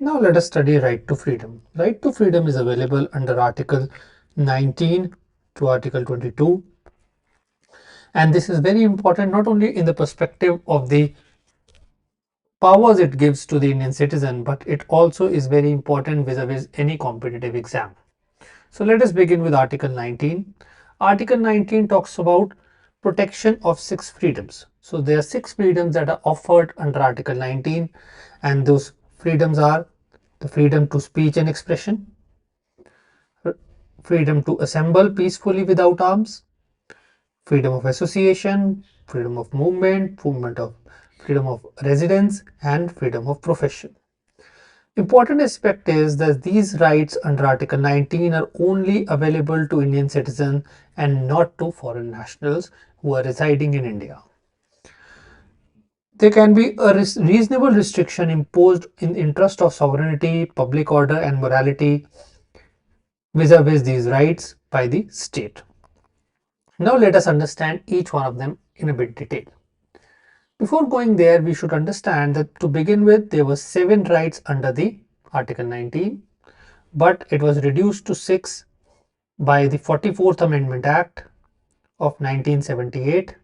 Now let us study right to freedom. Right to freedom is available under Article 19 to Article 22. And this is very important not only in the perspective of the powers it gives to the Indian citizen, but it also is very important vis-a-vis any competitive exam. So let us begin with Article 19. Article 19 talks about protection of 6 freedoms. So there are 6 freedoms that are offered under Article 19, and those freedoms are the freedom to speech and expression, freedom to assemble peacefully without arms, freedom of association, freedom of movement, freedom of residence, and freedom of profession. Important aspect is that these rights under Article 19 are only available to Indian citizens and not to foreign nationals who are residing in India. There can be a reasonable restriction imposed in the interest of sovereignty, public order, and morality vis-a-vis these rights by the state. Now let us understand each one of them in a bit detail. Before going there, we should understand that to begin with, there were 7 rights under the Article 19, but it was reduced to 6 by the 44th Amendment Act of 1978,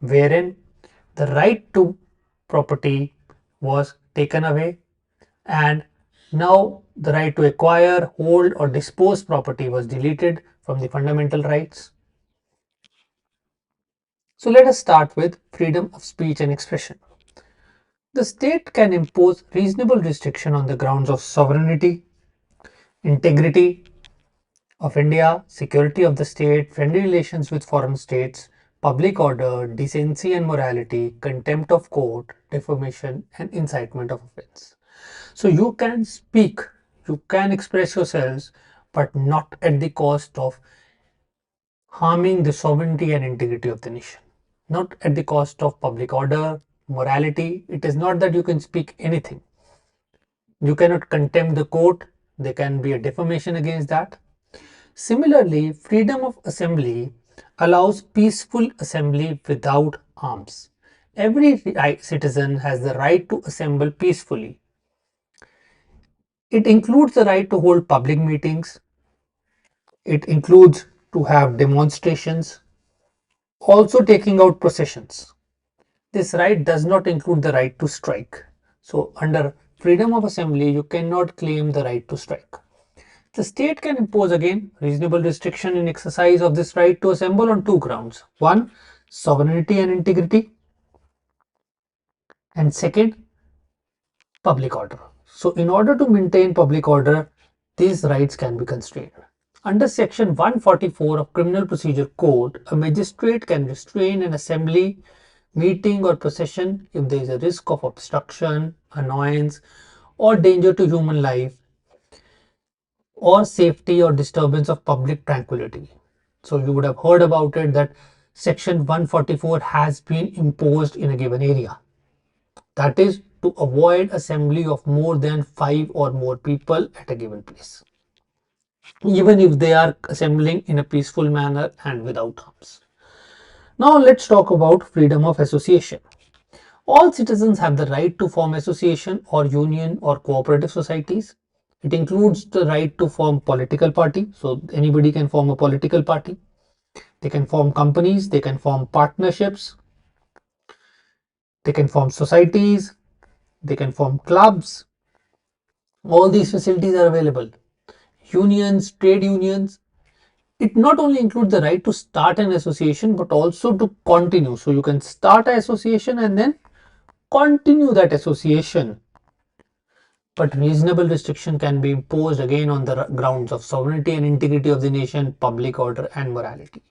wherein the right to property was taken away, and now the right to acquire, hold, or dispose property was deleted from the fundamental rights. So let us start with freedom of speech and expression. The state can impose reasonable restriction on the grounds of sovereignty, integrity of India, security of the state, friendly relations with foreign states, public order, decency and morality, contempt of court, defamation, and incitement of offense. So you can speak, you can express yourselves, but not at the cost of harming the sovereignty and integrity of the nation, not at the cost of public order, morality. It is not that you can speak anything. You cannot contempt the court. There can be a defamation against that. Similarly, freedom of assembly allows peaceful assembly without arms. Every citizen has the right to assemble peacefully. It includes the right to hold public meetings. It includes to have demonstrations, also taking out processions. This right does not include the right to strike. So under freedom of assembly, you cannot claim the right to strike. The state can impose again reasonable restriction in exercise of this right to assemble on 2 grounds. One, sovereignty and integrity, and second, public order. So in order to maintain public order, these rights can be constrained. Under section 144 of Criminal Procedure Code, a magistrate can restrain an assembly, meeting or procession if there is a risk of obstruction, annoyance, or danger to human life, or safety or disturbance of public tranquility. So you would have heard about it that section 144 has been imposed in a given area. That is to avoid assembly of more than 5 or more people at a given place, even if they are assembling in a peaceful manner and without arms. Now let's talk about freedom of association. All citizens have the right to form association or union or cooperative societies. It includes the right to form political party. So anybody can form a political party. They can form companies, they can form partnerships, they can form societies, they can form clubs. All these facilities are available. Unions, trade unions. It not only includes the right to start an association, but also to continue. So you can start an association and then continue that association. But reasonable restriction can be imposed again on the grounds of sovereignty and integrity of the nation, public order, and morality.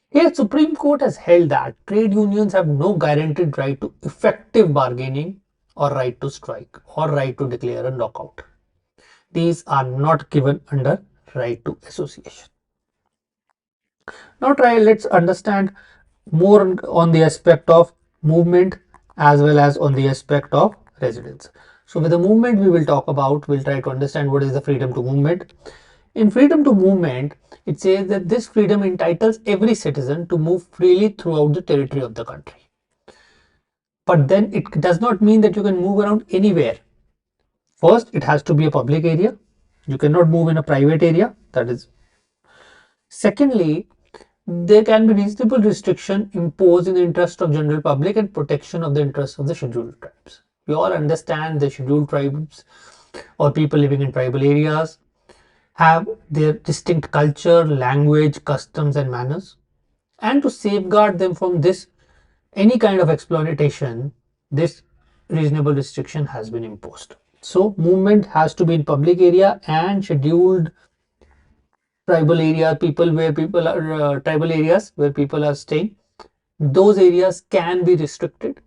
Here, Supreme Court has held that trade unions have no guaranteed right to effective bargaining or right to strike or right to declare a lockout. These are not given under right to association. Now let's understand more on the aspect of movement as well as on the aspect of residence. So with the movement we'll try to understand what is the freedom to movement. In freedom to movement, it says that this freedom entitles every citizen to move freely throughout the territory of the country. But then it does not mean that you can move around anywhere. First, it has to be a public area. You cannot move in a private area. That is. Secondly, there can be reasonable restriction imposed in the interest of general public and protection of the interests of the scheduled tribes. We all understand the scheduled tribes or people living in tribal areas have their distinct culture, language, customs and manners. And to safeguard them from this any kind of exploitation, this reasonable restriction has been imposed. So movement has to be in public area and scheduled tribal area, people where people are tribal areas where people are staying. Those areas can be restricted.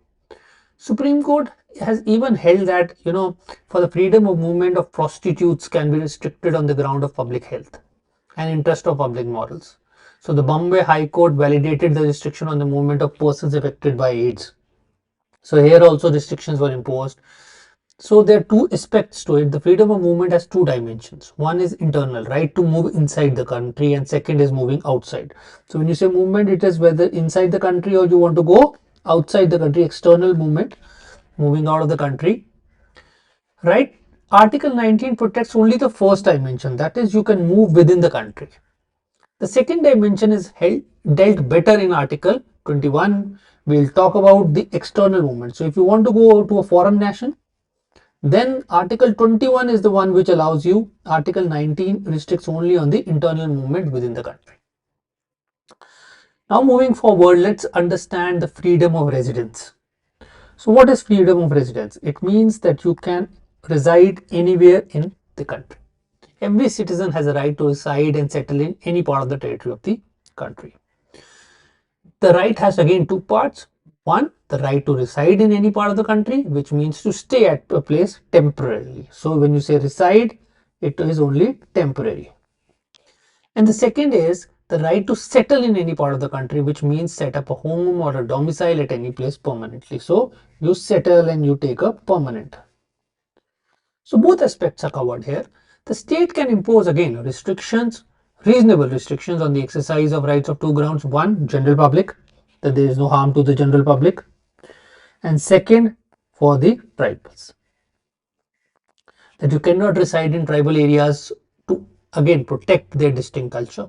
Supreme Court has even held that, for the freedom of movement of prostitutes can be restricted on the ground of public health and interest of public morals. So the Bombay High Court validated the restriction on the movement of persons affected by AIDS. So here also restrictions were imposed. So there are two aspects to it. The freedom of movement has two dimensions. One is internal, right to move inside the country, and second is moving outside. So when you say movement, it is whether inside the country or you want to go outside the country, external movement, moving out of the country, right? Article 19 protects only the first dimension, that is you can move within the country. The second dimension is dealt better in Article 21. We'll talk about the external movement. So if you want to go to a foreign nation, then Article 21 is the one which allows you. Article 19 restricts only on the internal movement within the country. Now moving forward, let's understand the freedom of residence. So what is freedom of residence? It means that you can reside anywhere in the country. Every citizen has a right to reside and settle in any part of the territory of the country. The right has again two parts. One, the right to reside in any part of the country, which means to stay at a place temporarily. So when you say reside, it is only temporary. And the second is the right to settle in any part of the country, which means set up a home or a domicile at any place permanently. So you settle and you take a permanent. So both aspects are covered here. The state can impose again restrictions, reasonable restrictions on the exercise of rights of two grounds. One, general public, that there is no harm to the general public. And second, for the tribals, that you cannot reside in tribal areas to again protect their distinct culture.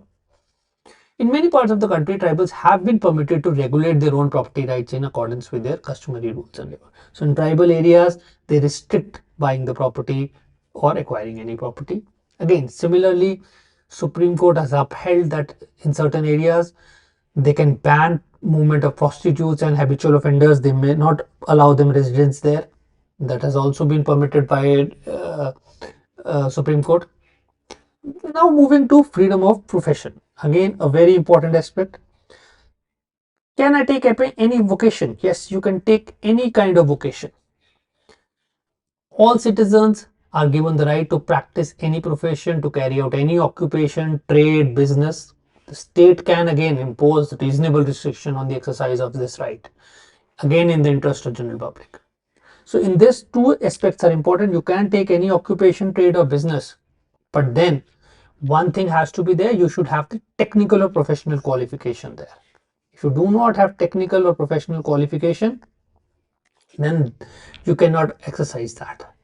In many parts of the country, tribals have been permitted to regulate their own property rights in accordance with their customary rules and laws. So in tribal areas, they restrict buying the property or acquiring any property. Again, similarly, Supreme Court has upheld that in certain areas, they can ban movement of prostitutes and habitual offenders. They may not allow them residence there. That has also been permitted by Supreme Court. Now moving to freedom of profession. Again, a very important aspect. Can I take any vocation? Yes, you can take any kind of vocation. All citizens are given the right to practice any profession, to carry out any occupation, trade, business. The state can again impose reasonable restriction on the exercise of this right, again in the interest of general public. So in this, two aspects are important. You can take any occupation, trade or business, but then one thing has to be there. You should have the technical or professional qualification there. If you do not have technical or professional qualification, then you cannot exercise that.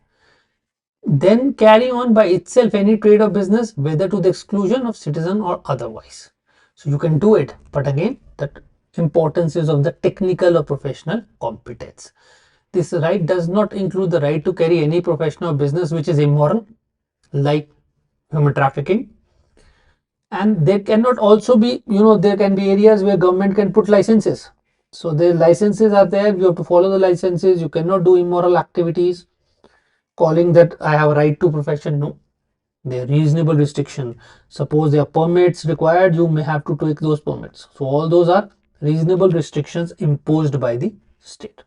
Then carry on by itself any trade or business, whether to the exclusion of citizen or otherwise. So you can do it, but again, that importance is of the technical or professional competence. This right does not include the right to carry any profession or business which is immoral, like human trafficking. And there cannot also be, there can be areas where government can put licenses. So the licenses are there, you have to follow the licenses. You cannot do immoral activities, calling that I have a right to profession. No, they are reasonable restriction. Suppose there are permits required, you may have to take those permits. So all those are reasonable restrictions imposed by the state.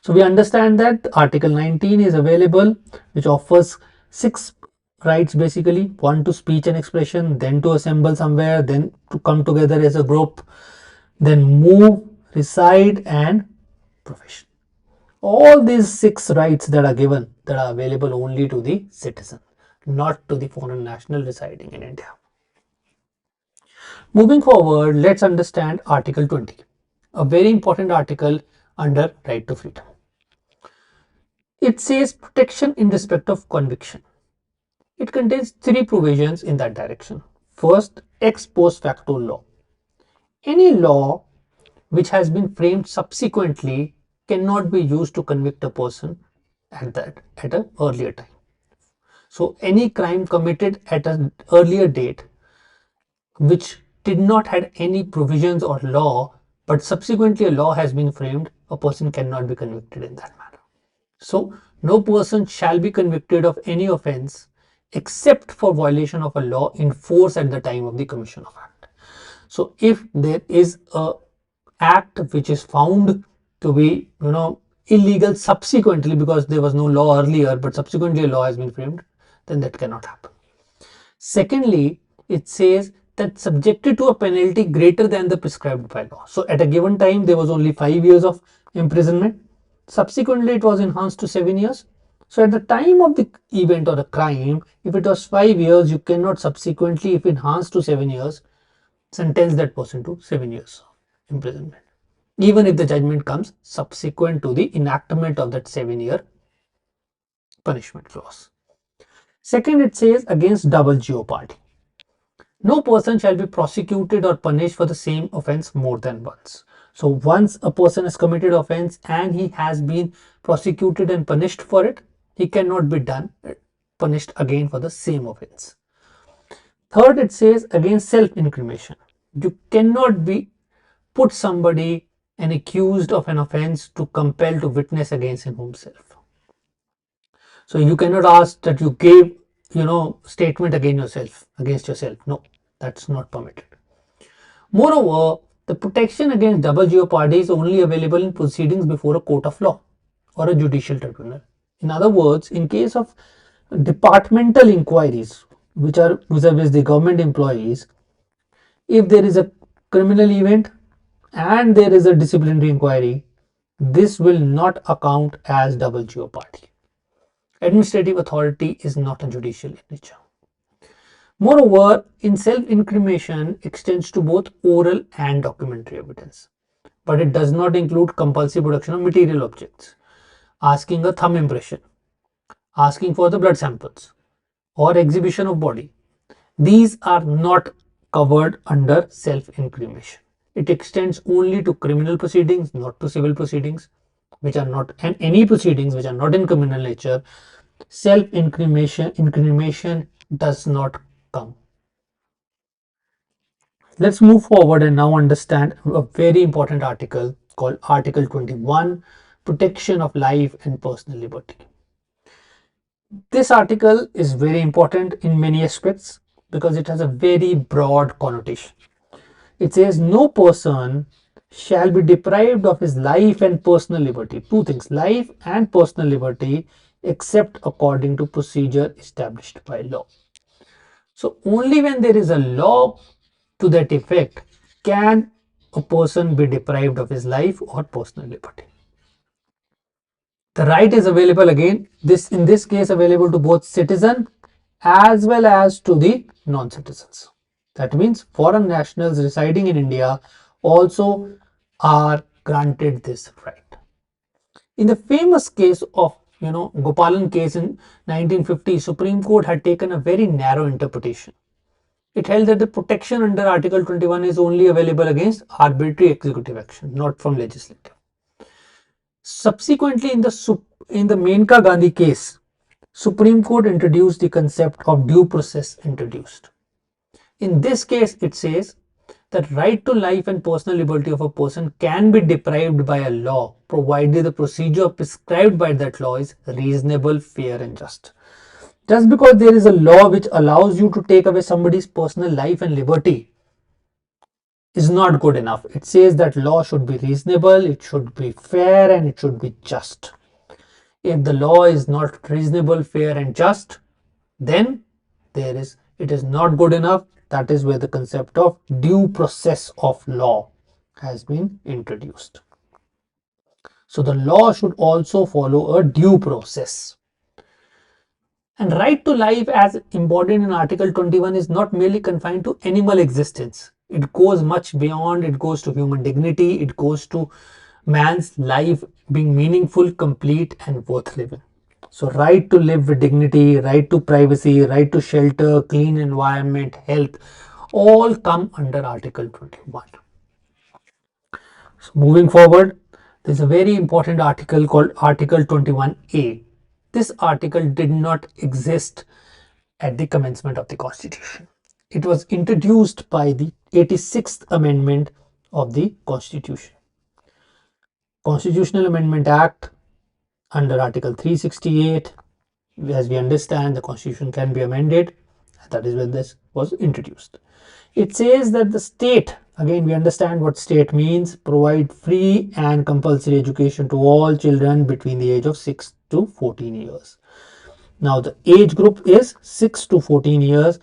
So we understand that Article 19 is available, which offers 6 rights basically. One, to speech and expression, then to assemble somewhere, then to come together as a group, then move, reside and profession. All these 6 rights that are given, that are available only to the citizen, not to the foreign national residing in India. Moving forward, let's understand Article 20, a very important article under right to freedom. It says protection in respect of conviction. It contains three provisions in that direction. First, ex post facto law. Any law which has been framed subsequently cannot be used to convict a person at an earlier time. So any crime committed at an earlier date which did not have any provisions or law, but subsequently a law has been framed, a person cannot be convicted in that manner. So no person shall be convicted of any offence except for violation of a law in force at the time of the commission of act. So if there is a act which is found to be illegal subsequently because there was no law earlier, but subsequently a law has been framed, then that cannot happen. Secondly, it says that subjected to a penalty greater than the prescribed by law. So at a given time there was only 5 years of imprisonment. Subsequently it was enhanced to 7 years. So at the time of the event or the crime, if it was 5 years, you cannot subsequently, if enhanced to 7 years, sentence that person to 7 years of imprisonment, even if the judgment comes subsequent to the enactment of that 7-year punishment clause. Second, it says against double jeopardy. No person shall be prosecuted or punished for the same offence more than once. So once a person has committed offence and he has been prosecuted and punished for it, he cannot be punished again for the same offence. Third, it says against self-incrimination. You cannot be put somebody and accused of an offence to compel to witness against himself. So you cannot ask that you gave statement against yourself. No, that's not permitted. Moreover, the protection against double jeopardy is only available in proceedings before a court of law or a judicial tribunal. In other words, in case of departmental inquiries, which are vis-a-vis the government employees, if there is a criminal event and there is a disciplinary inquiry, this will not account as double jeopardy. Administrative authority is not a judicial in nature. Moreover, in self-incrimination extends to both oral and documentary evidence, but it does not include compulsory production of material objects, asking a thumb impression, asking for the blood samples, or exhibition of body. These are not covered under self-incrimination. It extends only to criminal proceedings, not to civil proceedings, which are not, and any proceedings which are not in criminal nature. Self-incrimination does not come. Let's move forward and now understand a very important article called Article 21, Protection of Life and Personal Liberty. This article is very important in many aspects because it has a very broad connotation. It says no person shall be deprived of his life and personal liberty. Two things, life and personal liberty, except according to procedure established by law. So only when there is a law to that effect can a person be deprived of his life or personal liberty. The right is available again, in this case available to both citizen as well as to the non-citizens. That means foreign nationals residing in India also are granted this right. In the famous case of Gopalan case in 1950, Supreme Court had taken a very narrow interpretation. It held that the protection under Article 21 is only available against arbitrary executive action, not from legislative. Subsequently, in the Menka Gandhi case, Supreme Court introduced the concept of due process introduced. In this case, it says that right to life and personal liberty of a person can be deprived by a law provided the procedure prescribed by that law is reasonable, fair and just. Just because there is a law which allows you to take away somebody's personal life and liberty is not good enough. It says that law should be reasonable, it should be fair and it should be just. If the law is not reasonable, fair and just, then it is not good enough. That is where the concept of due process of law has been introduced. So the law should also follow a due process. And right to life as embodied in Article 21 is not merely confined to animal existence. It goes much beyond. It goes to human dignity. It goes to man's life being meaningful, complete, and worth living. So, right to live with dignity, right to privacy, right to shelter, clean environment, health, all come under Article 21. So, moving forward, there's a very important article called Article 21A. This article did not exist at the commencement of the Constitution. It was introduced by the 86th Amendment of the Constitution. Constitutional Amendment Act under Article 368, as we understand, the Constitution can be amended. That is when this was introduced. It says that the state, again we understand what state means, provide free and compulsory education to all children between the age of 6 to 14 years. Now the age group is 6 to 14 years,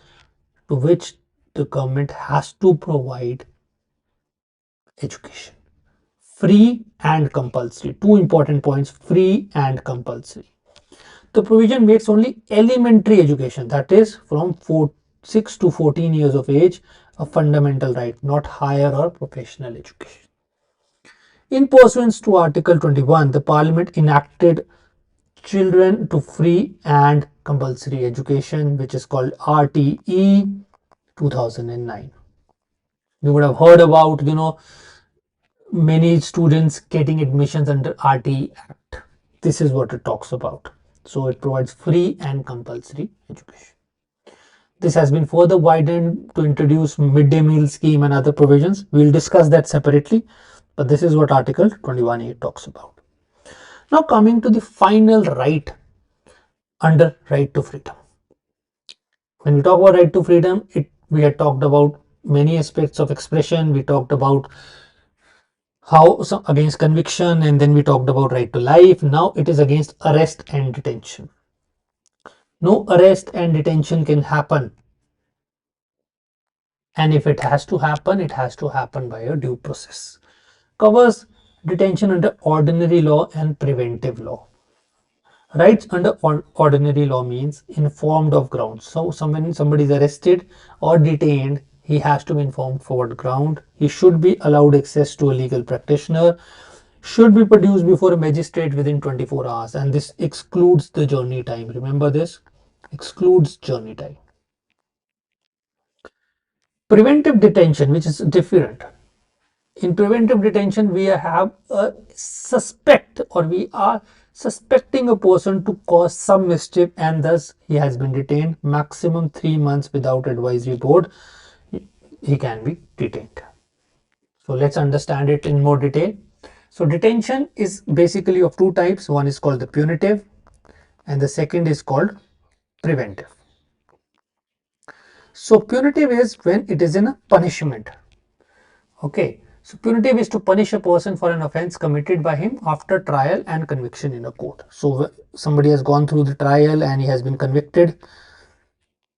to which the government has to provide education. Free and compulsory. Two important points, free and compulsory. The provision makes only elementary education, that is from 6 to 14 years of age, a fundamental right, not higher or professional education. In pursuance to Article 21, the Parliament enacted Children to Free and Compulsory Education, which is called RTE 2009. You would have heard about, many students getting admissions under RTE Act. This is what it talks about. So it provides free and compulsory education. This has been further widened to introduce midday meal scheme and other provisions. We will discuss that separately, but this is what Article 21A talks about. Now coming to the final right under right to freedom. When we talk about right to freedom, we had talked about many aspects of expression. We talked about against conviction, and then we talked about right to life. Now it is against arrest and detention. No arrest and detention can happen, and if it has to happen, it has to happen by a due process. Covers detention under ordinary law and preventive law. Rights under ordinary law means informed of grounds. So somebody is arrested or detained, he has to be informed for what ground. He should be allowed access to a legal practitioner, should be produced before a magistrate within 24 hours, and this excludes the journey time. Remember this, excludes journey time. Preventive detention, which is different. In preventive detention, we have a suspect, or we are suspecting a person to cause some mischief, and thus he has been detained. Maximum 3 months without advisory board, he can be detained. So let's understand it in more detail. So detention is basically of two types. One is called the punitive and the second is called preventive. So punitive is when it is in a punishment. Okay, so punitive is to punish a person for an offense committed by him after trial and conviction in a court. So somebody has gone through the trial and he has been convicted,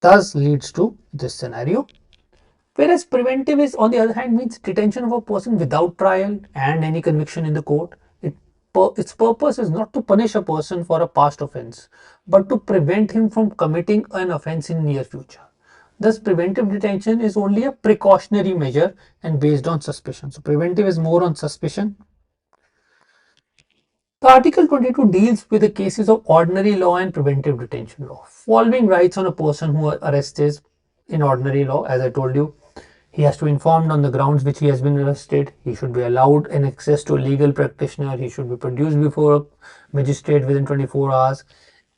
thus leads to this scenario. Whereas preventive is, on the other hand, means detention of a person without trial and any conviction in the court. Its purpose is not to punish a person for a past offense, but to prevent him from committing an offense in near future. Thus, preventive detention is only a precautionary measure and based on suspicion. So, preventive is more on suspicion. The Article 22 deals with the cases of ordinary law and preventive detention law. Following rights on a person who arrests in ordinary law, as I told you, he has to be informed on the grounds which he has been arrested. He should be allowed an access to a legal practitioner. He should be produced before a magistrate within 24 hours.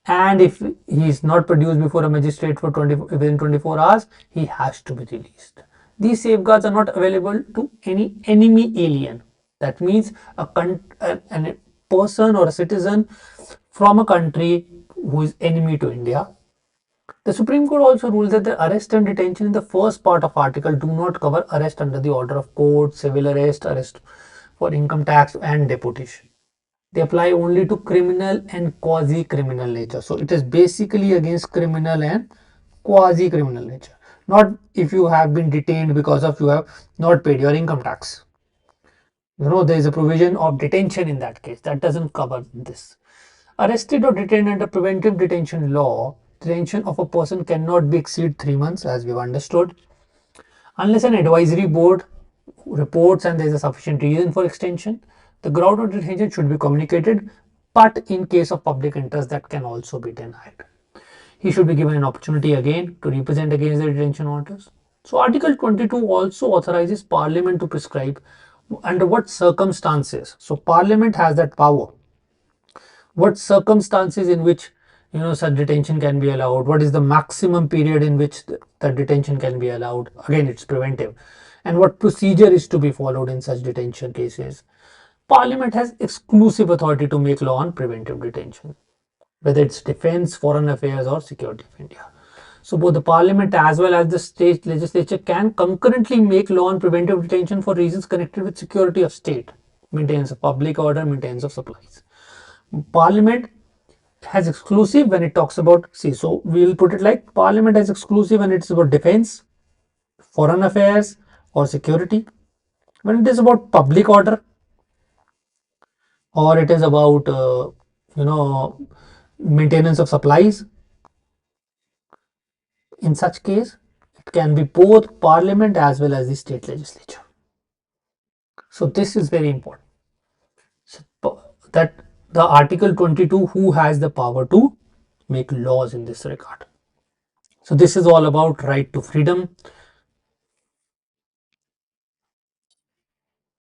And if he is not produced before a magistrate within 24 hours, he has to be released. These safeguards are not available to any enemy alien. That means a person or a citizen from a country who is enemy to India. The Supreme Court also rules that the arrest and detention in the first part of article do not cover arrest under the order of court, civil arrest, arrest for income tax and deportation. They apply only to criminal and quasi-criminal nature. So it is basically against criminal and quasi-criminal nature. Not if you have been detained because of you have not paid your income tax. There is a provision of detention in that case. That doesn't cover this. Arrested or detained under preventive detention law, detention of a person cannot be exceed 3 months, as we've understood, unless an advisory board reports and there is a sufficient reason for extension. the ground of detention should be communicated, but in case of public interest, that can also be denied. He should be given an opportunity again to represent against the detention orders. So Article 22 also authorizes Parliament to prescribe under what circumstances. So Parliament has that power. What circumstances in which such detention can be allowed, what is the maximum period in which the detention can be allowed, again it's preventive, and what procedure is to be followed in such detention cases. Parliament has exclusive authority to make law on preventive detention, whether it's defense, foreign affairs, or security of India. So both the Parliament as well as the state legislature can concurrently make law on preventive detention for reasons connected with security of state, maintenance of public order, maintenance of supplies. Parliament has exclusive when it talks about, so we'll put it like Parliament has exclusive when it's about defense, foreign affairs, or security. When it is about public order, or it is about maintenance of supplies, in such case it can be both Parliament as well as the state legislature. So this is very important, so that the Article 22, who has the power to make laws in this regard. So this is all about right to freedom,